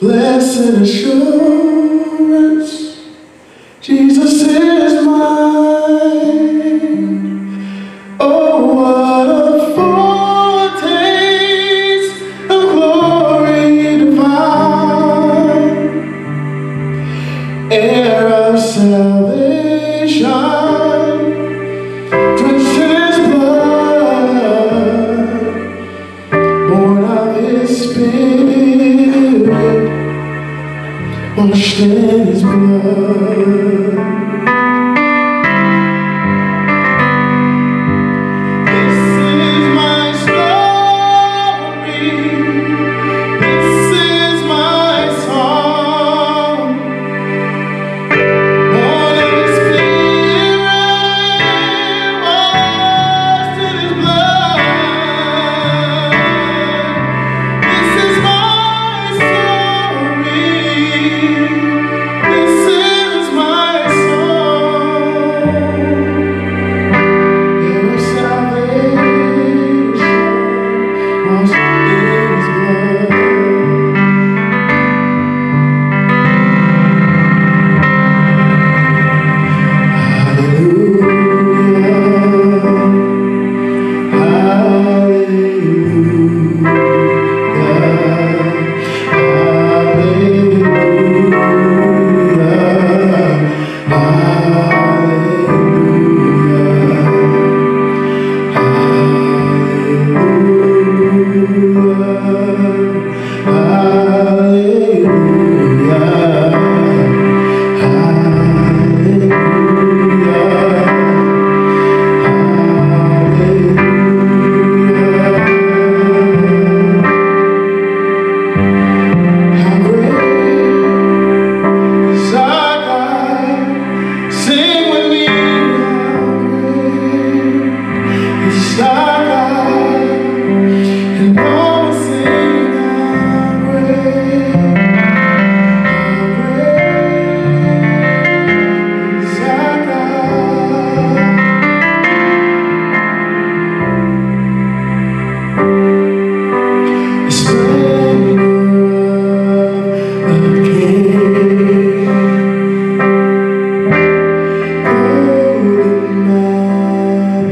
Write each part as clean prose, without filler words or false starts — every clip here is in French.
Blessed assurance, Jesus is mine. Oh, what a foretaste of glory divine, heir of salvation, drenched in His blood, born of His Spirit, washed in His blood. This is my story, this is my song, born of His Spirit, washed in His blood. This is my story, this is my song, heir of salvation, washed in His blood.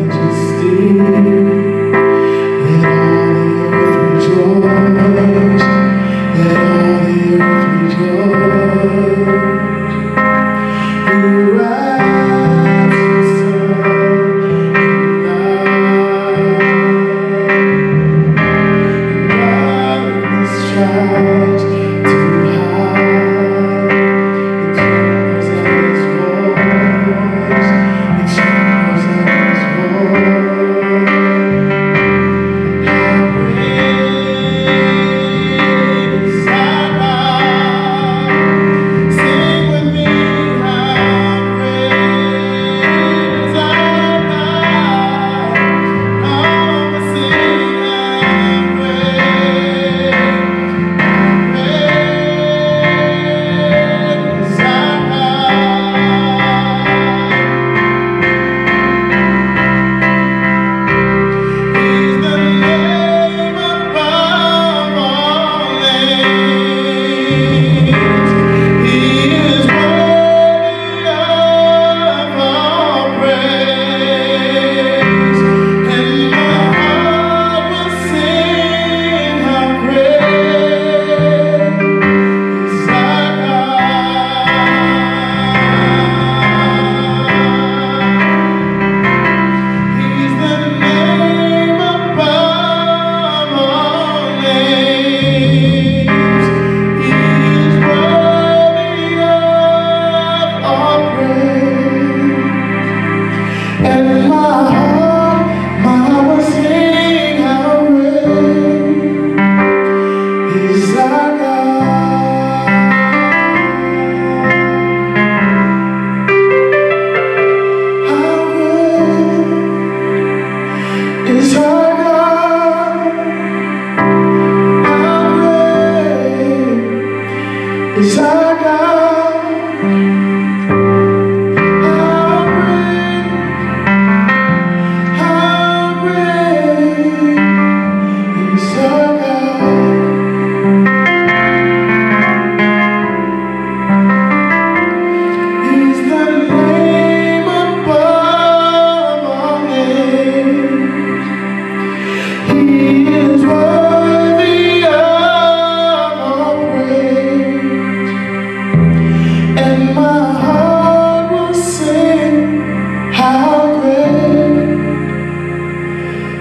Majesty.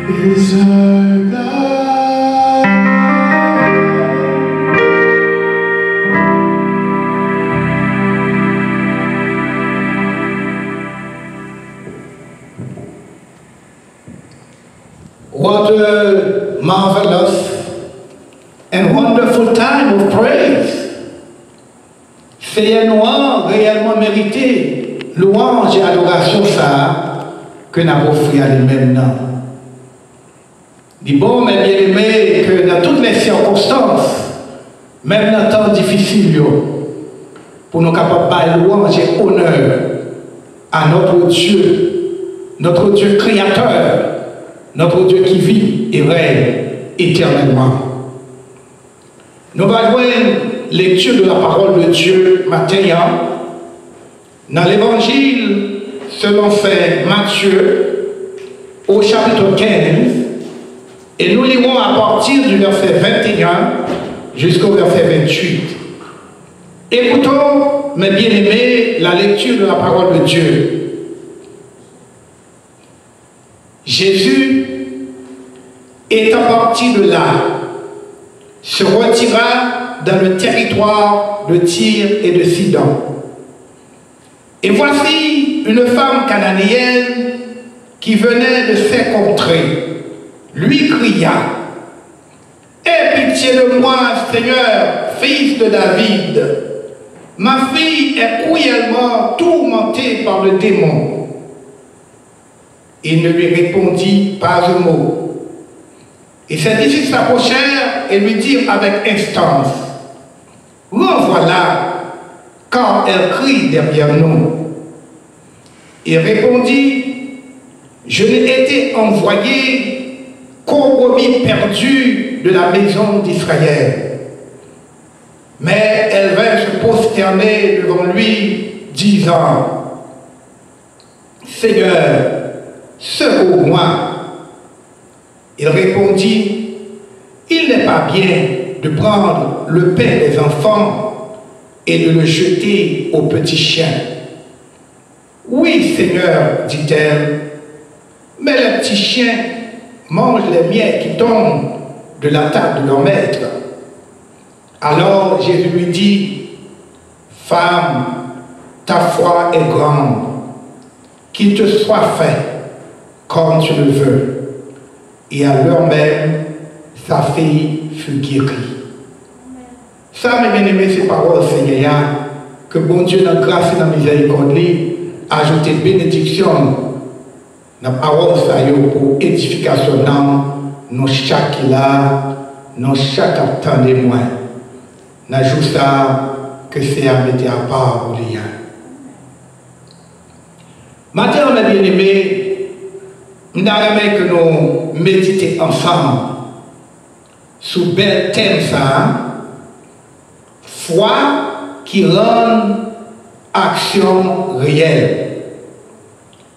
is our God. What a marvelous and wonderful time of praise. C'est un moment réellement mérité, louange et adoration ça que nous avons offert à lui-même. Dit bon, mais bien aimé, que dans toutes les circonstances, même dans les temps difficiles, pour nous capables de louange et honneur à notre Dieu créateur, notre Dieu qui vit et règne éternellement. Nous allons voir une lecture de la parole de Dieu matin dans l'évangile selon saint Matthieu au chapitre 15 et nous lirons à partir du verset 21 jusqu'au verset 28. Écoutons, mes bien-aimés, la lecture de la parole de Dieu. Jésus, étant parti de là, se retira dans le territoire de Tyr et de Sidon. Et voici une femme cananéenne qui venait de ces contrées, lui cria, « Aie pitié de moi, Seigneur, fils de David, ma fille est cruellement tourmentée par le démon. » Il ne lui répondit pas un mot. Et ses disciples s'approchèrent et lui dirent avec instance, « Renvoie-la, car elle crie derrière nous. » Il répondit, « Je n'ai été envoyé qu'au brebis perdu de la maison d'Israël. » Mais elle vint se prosterner devant lui, disant, « Seigneur, secours-moi. » Il répondit, « Il n'est pas bien de prendre le pain des enfants et de le jeter aux petits chiens. » « Oui, Seigneur, dit-elle, mais les petits chiens mangent les miettes qui tombent de la table de leur maître. » Alors Jésus lui dit, « Femme, ta foi est grande, qu'il te soit fait comme tu le veux. » Et à l'heure même, sa fille fut guérie. Ça, mes bien-aimés, ces paroles, Seigneur, que bon Dieu, dans la grâce et dans la miséricorde, ajoute bénédiction dans la parole pour édification dans chaque là, dans chaque temps de moi. N'ajoute ça que c'est à mettre à part pour les gens. Maintenant, mes bien-aimés, nous avons que nous méditer ensemble sur le bel thème ça, foi qui rend action réelle.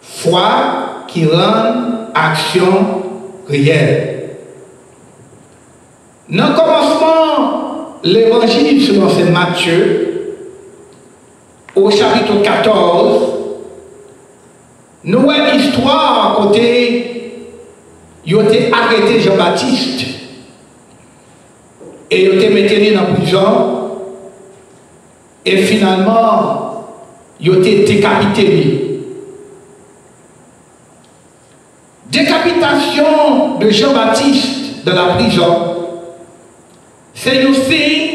Foi qui rend action réelle. Dans le commencement, l'évangile selon saint Matthieu, au chapitre 14, nous avons une histoire à côté, il a été arrêté Jean-Baptiste et il a été mis en prison et finalement il a été décapité. Décapitation de Jean-Baptiste dans la prison, c'est aussi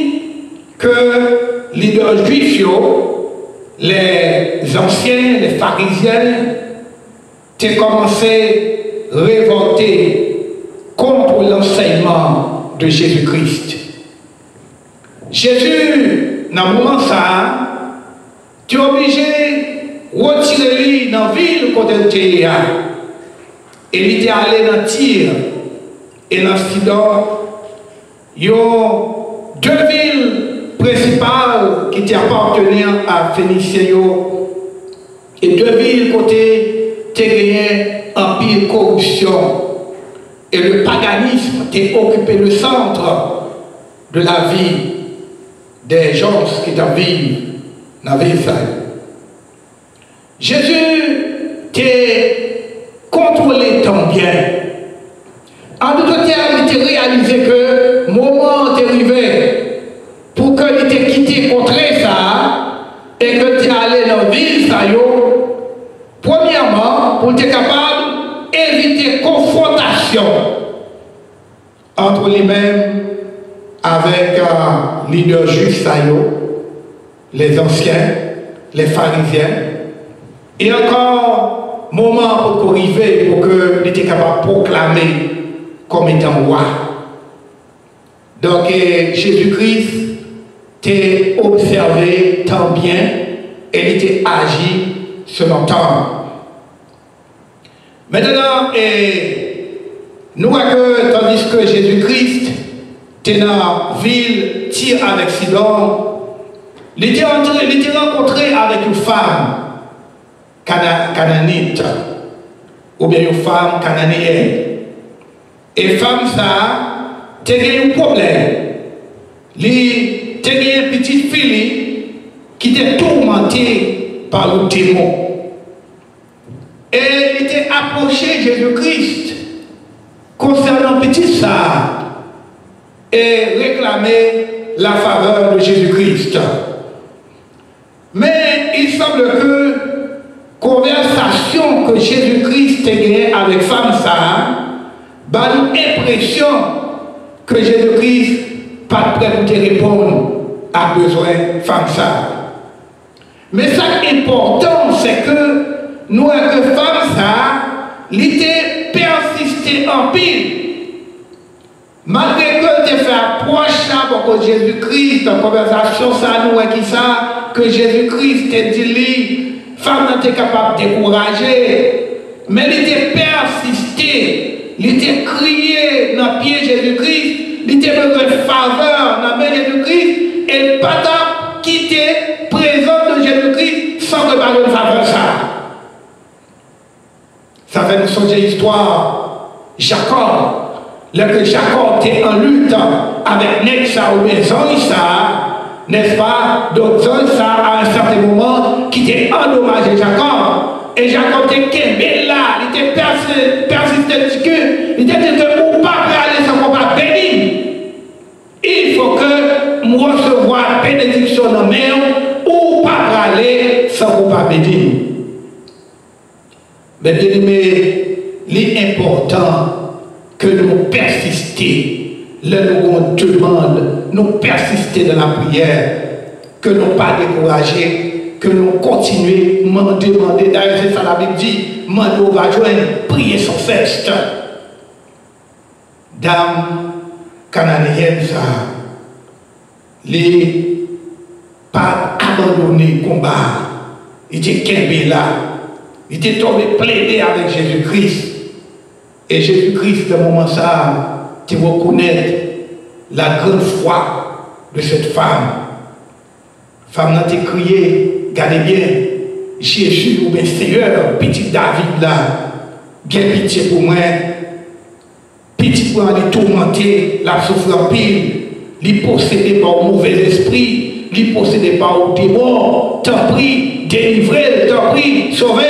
que les leaders juifs, les anciens, les pharisiens, ont commencé à révolter contre l'enseignement de Jésus-Christ. Jésus, dans le moment ça, tu es obligé de retirer lui dans la ville côté de Théa. Et il était allé dans Tyr et dans Sidon. Il y a deux villes principales qui appartenaient à Phénicien. Et deux villes côté Tégéen, empire, corruption. Et le paganisme a occupé le centre de la vie des gens qui vivent dans la ville. Jésus était contrôlé tant bien En d'autres termes, il était réalisé que le moment est arrivé pour que il quitté contre ça et que tu allé dans la ville, ça premièrement, pour être capable d'éviter confrontation entre lui-même avec les leaders juifs, les anciens, les pharisiens, et encore moment pour arriver pour qu'il était capable de proclamer comme étant roi. Donc Jésus-Christ était observé tant bien et il était agi selon temps. Maintenant, nous voyons que tandis que Jésus-Christ était dans la ville Tyr avec Sidon, il était rencontré avec une femme cananite, ou bien une femme cananéenne. Et femme ça, tu as un problème. Tu as une petite fille qui était tourmentée par le démon. Et il était approché Jésus-Christ concernant petit ça et réclamé la faveur de Jésus-Christ. Mais il semble que conversation que Jésus-Christ a gagnée avec femme ça, bah l'impression que Jésus-Christ pas prêt pour te répondre à besoin femme ça. Mais ça qui est important, c'est que nous, que femme ça, l'était persisté en pile. Malgré que tu fait approche pour Jésus-Christ, dans la conversation, ça nous qui ça, que Jésus-Christ t'a dit, femme n'était capable de décourager, mais il était persisté, il était crié dans le pied de Jésus-Christ, il était besoin de faveur dans le main de Jésus-Christ, et pas quitter présence de Jésus-Christ sans reparler de faveur ça. Ça fait nous songer l'histoire Jacob. Lorsque Jacob était en lutte avec Nexa ou bien Zoïsa, n'est-ce pas? Donc Zoïsa, à un certain moment, qui était endommagé Jacob. Et Jacob était kébé là, il était persisté, il était dit que ou pas aller sans qu'on va bénir. Il faut que nous recevoir la bénédiction dans la main ou pas aller sans qu'on va bénir. Mais bien aimé, l'important que nous persistions, nous demande, nous persister dans la prière, que nous ne pas décourager, que nous continuons à demander. D'ailleurs, c'est ça la Bible dit, nous va joindre, prier sans cesse. Dame cananéenne, ça, les pas abandonné le combat, il était kébé là. Il était tombé plaider avec Jésus-Christ. Et Jésus-Christ, dans ce moment ça, tu reconnais la grande foi de cette femme. Femme n'a été criée, regardez bien, Jésus ou bien Seigneur, petit David là, bien pitié pour moi, petit pour aller tourmenter, la souffrance pile, lui possédé par un mauvais esprit, lui possédé par un démon, t'en prie, délivrez, t'en prie, sauvez.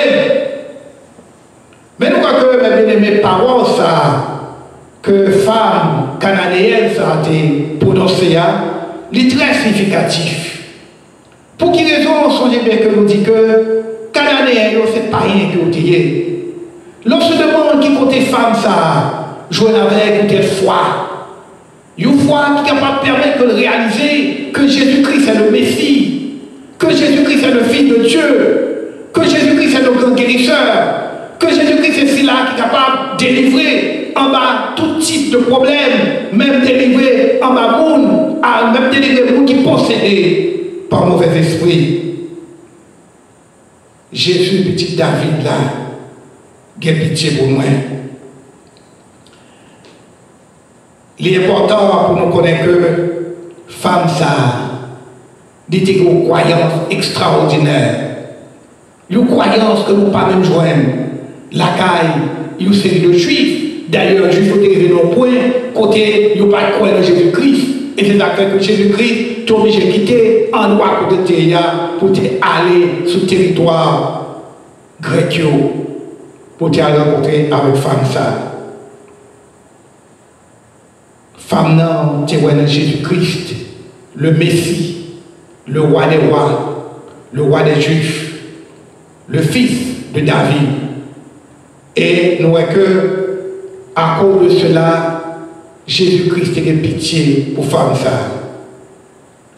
Mais nous croyons que mes paroles, ça, que femme cananéenne, ça a été prononcé, c'est très significatif. Pour quelle raison, songez bien que nous dit que cananéenne, c'est pas rien que vous dites. Lorsque se demande qui côté femme, ça, jouer avec une foi. Une foi qui est capable de permettre de réaliser que Jésus-Christ est le Messie, que Jésus-Christ est le Fils de Dieu, que Jésus-Christ est le grand guérisseur, que Jésus-Christ est celui-là qui est capable de délivrer en bas tout type de problème, même délivrer en bas monde, même délivrer monde qui possédé par mauvais esprit. Jésus, petit David là, il a pitié pour moi. L'important pour nous connaître que femme ça, dit une croyance extraordinaire. Une croyance que nous ne pouvons pas même joindre. La caille, il y a une série de juifs. D'ailleurs, les juifs ont arrivé au point, côté, ils n'ont pas croire en Jésus-Christ. Et c'est ça que Jésus-Christ est obligé de quitter en droit pour aller sur le territoire grec, pour aller rencontrer avec femme ça. femme non, tu es Jésus-Christ, le Messie, le roi des rois, le roi des Juifs, le fils de David. Et nous voyons que, à cause de cela, Jésus-Christ a pitié pour femme ça.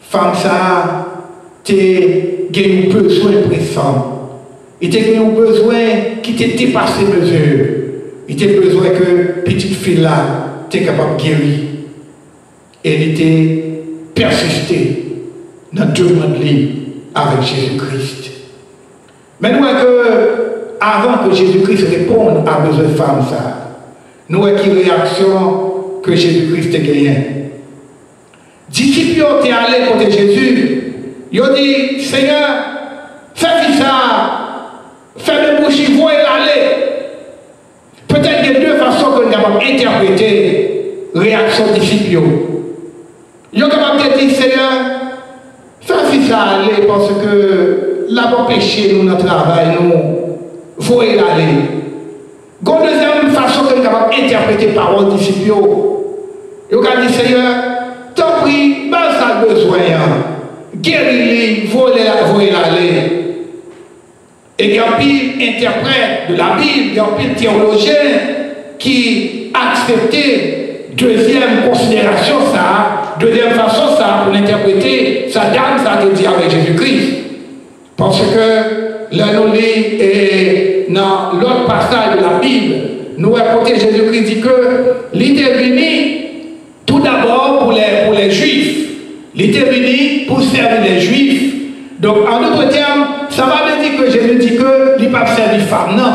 Femme ça, tu as besoin pressant. Il a besoin qui t'a dépassé mesure. Il a besoin que petite fille là, tu es capable de guérir. Et il était persisté dans deux mondes avec Jésus-Christ. Mais nous voyons que, avant que Jésus-Christ réponde à besoin de femme ça, nous voyons une réaction que Jésus-Christ a gagné. Disciples sont allés côté Jésus. Ils ont dit, Seigneur, fais ça, fais le bouche, il faut aller. Peut-être qu'il y a deux façons que nous avons interprété la réaction des disciples. Ils ont capable de dire, Seigneur, fais ça aller parce que là, pour pécher nous, notre travail, nous, il faut aller. La deuxième façon que nous avons interprété la parole des disciples, ils ont dit, Seigneur, t'en prie, ben ça a besoin, guéris-les, il faut aller. Et il y a un pile interprète de la Bible, il y a un pile théologien qui a accepté deuxième considération ça, deuxième façon ça pour l'interpréter, ça dame ça te dit avec Jésus-Christ. Parce que là nous lit et dans l'autre passage de la Bible, nous rapportons Jésus-Christ dit que il était venu tout d'abord pour les Juifs. Il était venu pour servir les Juifs. Donc, en d'autres termes, ça va me dire que Jésus dit que il ne peut pas servir femme, non.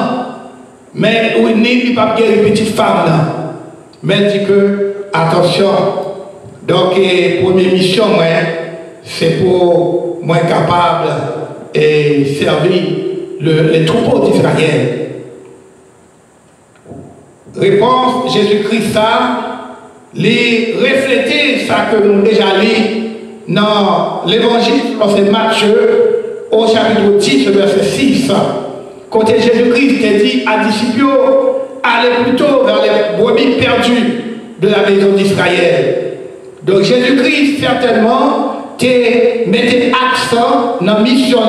Mais il ne peut pas guérir petite femme, non. Mais il dit que, attention, donc, première mission, c'est pour moi capable de servir les troupeaux d'Israël. Réponse, Jésus-Christ, ça, les refléter, ça que nous déjà lu dans l'évangile, c'est Matthieu, au chapitre 10, verset 6. Quand Jésus-Christ a dit à disciples, allez plutôt vers les brebis perdues de la maison d'Israël. Donc Jésus-Christ, certainement, mettait accent dans la mission,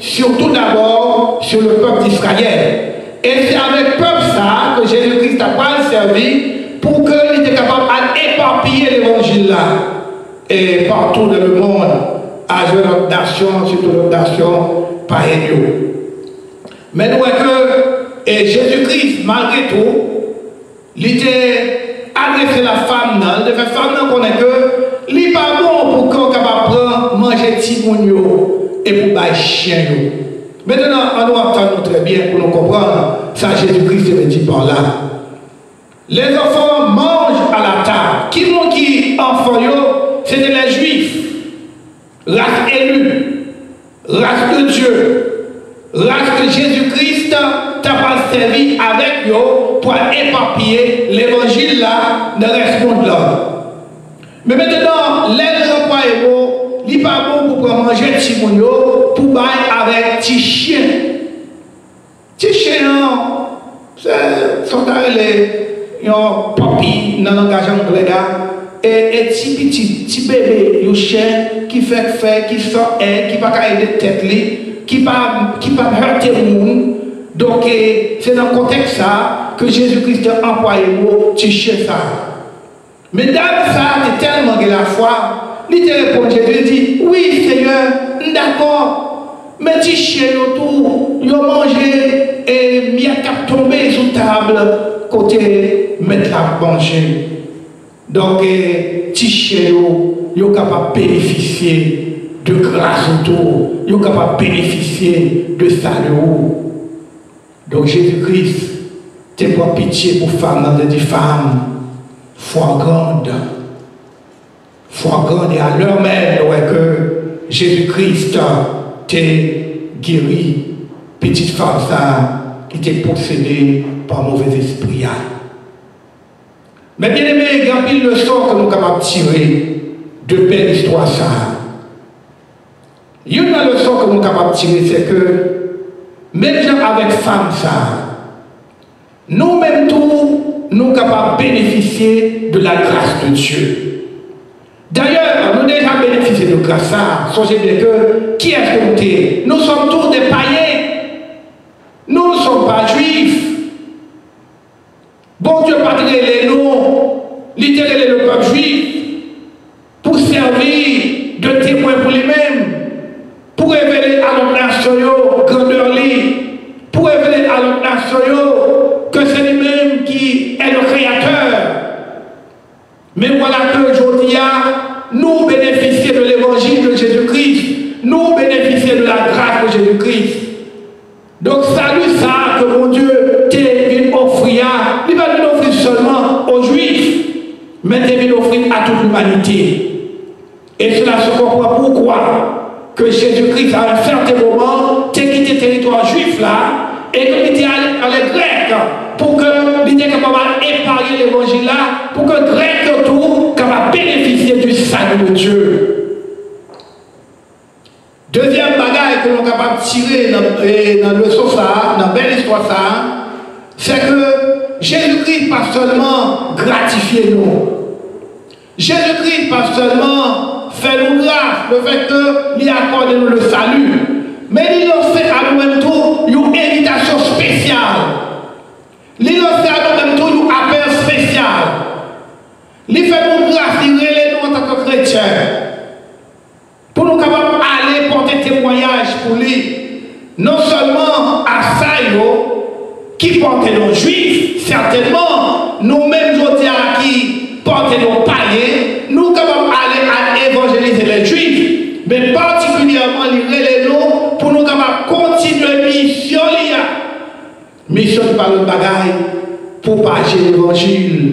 surtout d'abord sur le peuple d'Israël. Et c'est avec le peuple ça que Jésus-Christ a pas servi pour qu'il était capable d'éparpiller l'évangile là. Et partout dans le monde, à jouer notre nation, surtout notre nation païenne. Mais nous voyons que Jésus-Christ, malgré tout, il était adressé à la femme, il devait femme qu'on est que, il n'est pas bon pour qu'on soit capable de manger timounio et pour bailler chien. Maintenant, on doit entendre très bien pour nous comprendre, ça Jésus-Christ veut dire par là. Les enfants mangent à la table. Qui m'ont dit enfants, c'était les Juifs, race élue, race de Dieu, race que Jésus-Christ t'a pas servi avec eux pour éparpiller l'évangile là dans le reste du monde là. Mais maintenant, les employés, il n'est pas bon pour manger timounio pour bailler avec petits chiens. Petits chiens, sont les papi dans le langage anglais. Et petit bébé, un chien qui fait, qui sort, qui va cailler de tête, qui va heurter le monde. Donc, c'est dans le contexte ça que Jésus-Christ a employé le petit chien ça. Mais dans ça, c'est tellement de la foi. Il te répond, Jésus dit, oui Seigneur, d'accord, mais petit chien, ils ont mangé et ils ont tombé sur la table, côté mettre la manger. Donc, petit chien, ils sont capables de bénéficier de grâce autour, ils sont capables de bénéficier de salut. Donc, Jésus-Christ, tu as pitié pour femmes, dans des femmes, foi grande. Foi grande, et à l'heure même, que Jésus-Christ t'a guéri, petite femme, ça, qui était possédée par mauvais esprit. Mais bien aimé, il y a une leçon que nous sommes capables de tirer de belle histoire ça. Il y a une leçon que nous sommes capables de tirer, c'est que même gens avec femme ça, nous-mêmes tous, nous capables de bénéficier de la grâce de Dieu. D'ailleurs, nous avons déjà bénéficié de grâce. Songez bien que, qui est-ce que nous sommes? Nous sommes tous des païens. Nous ne sommes pas juifs. Bon Dieu, pas les noms, littéralement le peuple juif, pour servir de témoin pour lui-même, pour révéler à notre nation grandeur lui, pour révéler à notre nation que c'est lui-même qui est le créateur. Mais voilà que aujourd'hui, nous bénéficions de l'évangile de Jésus-Christ, nous bénéficions de la grâce de Jésus-Christ. Donc, salut ça que mon Dieu t'a venu offrir, il va nous offrir seulement aux Juifs, mais t'a venu offrir à toute l'humanité. Et cela se comprend pourquoi que Jésus-Christ, à un certain moment, t'a quitté le territoire juif là, et qu'il était allé dans les Grecs, pour que l'idée capable d'épargner l'évangile là, pour que les Grecs autour capable bénéficier du salut de Dieu. Deuxième bagaille que nous sommes capables de tirer dans le leçon ça, dans la belle histoire ça, c'est que Jésus-Christ pas seulement gratifié nous. Jésus-Christ pas seulement fait nous grâce, le fait qu'il accorde nous le salut, mais il a fait à nous-mêmes tout une invitation spéciale. Il a fait à nous-mêmes tout un appel spécial. Il fait nous grâce, il relève nous en tant que chrétiens. Pour nous capables d'aller porter témoignage pour lui, non seulement à ça, qui portent nos juifs, certainement, nous-mêmes aujourd'hui qui portent nos païens, nous capables d'aller évangéliser les juifs, mais particulièrement les nous pour nous capables continuer mission mission qui parle de bagaille pour partager l'évangile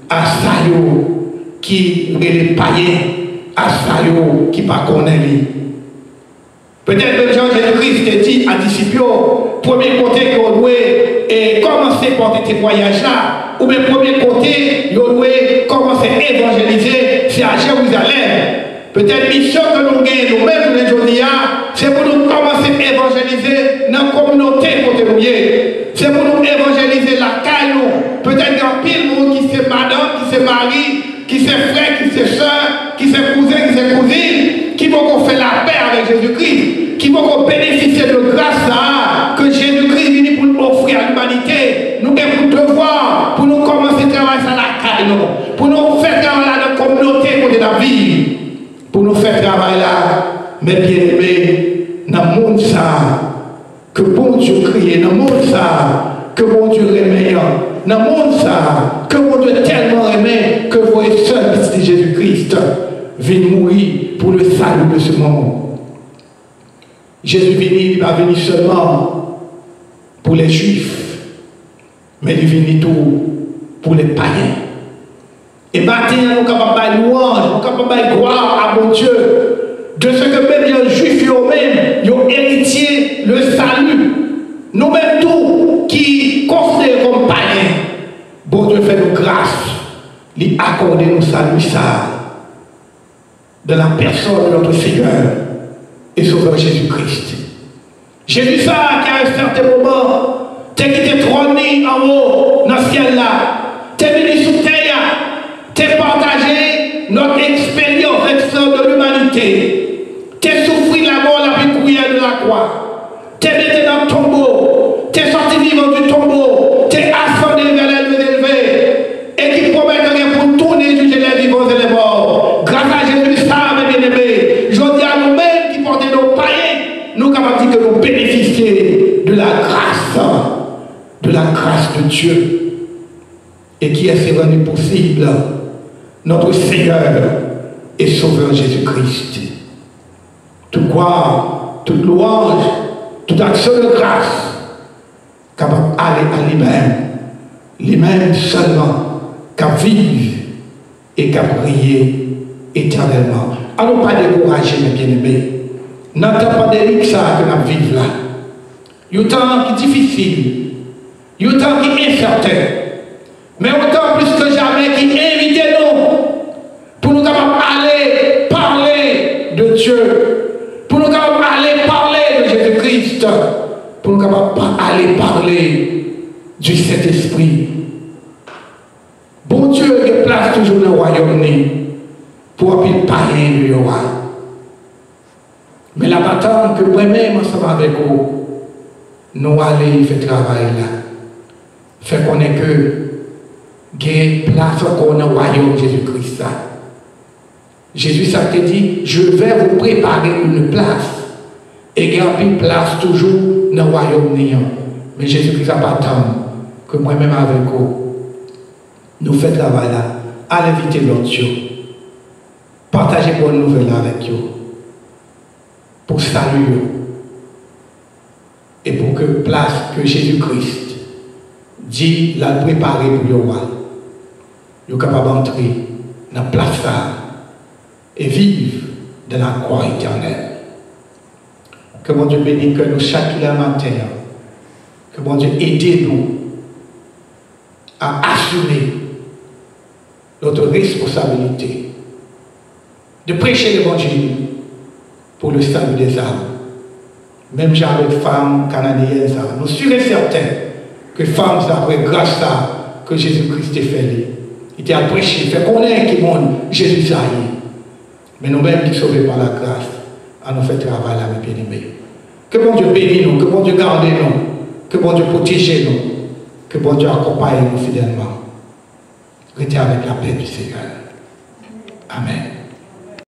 à ça qui est les païens, à ça qui ne connaît pas. Peut-être que Jean-Jésus-Christ a dit à disciples, premier côté qu'on doit commencer par porter témoignage là, ou bien premier côté, qu'on doit commencer à évangéliser, c'est à Jérusalem. Peut-être mission que nous gagnons nous-mêmes aujourd'hui, c'est pour nous commencer à évangéliser dans la communauté côté nous. C'est pour nous évangéliser la caille. Peut-être qu'il y a pile monde qui c'est madame, qui c'est mari, qui c'est frère, qui c'est soeur, qui c'est cousin, qui c'est cousine, qui vont faire la paix avec Jésus-Christ, qui vont bénéficier de grâce que Jésus-Christ vient pour nous offrir à l'humanité. Nous avons pour devoir, pour nous commencer à travailler sur la caille, pour nous faire travailler dans la communauté côté la vie, pour nous faire travailler là, mais bien aimés, dans le monde ça, que bon Dieu crie, dans le monde ça, que bon Dieu remet, dans le monde ça, que bon Dieu tellement remet, que vous êtes seul, petit Jésus-Christ, vient mourir pour le salut de ce monde. Jésus il va venir seulement pour les Juifs, mais il vient tout pour les païens. Et maintenant, nous sommes capables de louange, nous sommes capables de gloire à mon Dieu, de ce que même les Juifs eux-mêmes, ils ont hérité le salut. Nous-mêmes tous qui considérons comme païens, bon Dieu fait nous grâce, lui accorder nous salut ça, de la personne de notre Seigneur et Sauveur Jésus-Christ. Jésus ça, qui à un certain moment, t'es quitté trôné en haut, dans le ciel là, t'es venu sous terre, t'es partagé notre expérience de l'humanité. T'es souffert la mort la plus cruelle de la croix. T'es mis dans le tombeau. T'es sorti vivant du tombeau. T'es ascendu vers les lieux élevés. Et qui promet que pour tourner juger les vivants et les morts. Grâce à Jésus, ça, mes bien-aimés. Je dis à nous-mêmes qui portons nos païens, nous capables de dire que nous bénéficions de la grâce de Dieu. Et qui est rendu possible notre Seigneur et Sauveur Jésus-Christ. Tout gloire, toute louange, toute action de grâce, capable d'aller à lui-même seulement, capable vivre et capable prier éternellement. Allons pas décourager, mes bien-aimés. Dans le temps pandémique, ça que nous vivons là, il y a un temps qui est difficile, il y a un temps qui est incertain, mais autant plus que jamais qui invite nous pour nous aller parler de Dieu. Pour nous aller parler de Jésus-Christ, pour nous aller parler du Saint-Esprit. place toujours dans le royaume pour qu'il païen de roi. Mais la bataille que moi-même ensemble avec vous, nous allons faire travail là. Fait qu'on est que il y a place encore dans le royaume de Jésus-Christ. Jésus ça te dit, je vais vous préparer une place. Et il y a une place toujours dans le royaume néant. Mais Jésus-Christ n'a pas tant que moi-même avec vous, nous faisons travail là. Allez inviter l'autre. Partagez bonne nouvelle avec vous. Pour saluer. Et pour que place que Jésus-Christ dit la préparer pour le roi. Vous êtes capable d'entrer dans la place là et vivre dans la croix éternelle. Que mon Dieu bénisse que nous chaque matin. Que mon Dieu aide nous à assumer notre responsabilité de prêcher l'évangile pour le salut des âmes. Même genre avec femmes canadiennes, nous sommes certains que femmes, après grâce à que Jésus-Christ est fait, il était à prêcher, fait connaître qui monde Jésus ça y est. Mais nous-mêmes qui sommes sauvés par la grâce, à nous faire travail là, mes bien-aimés. Que mon Dieu bénisse nous, que mon Dieu garde nous, que mon Dieu protège nous, que mon Dieu accompagne nous fidèlement. Restez avec la paix du Seigneur. Amen.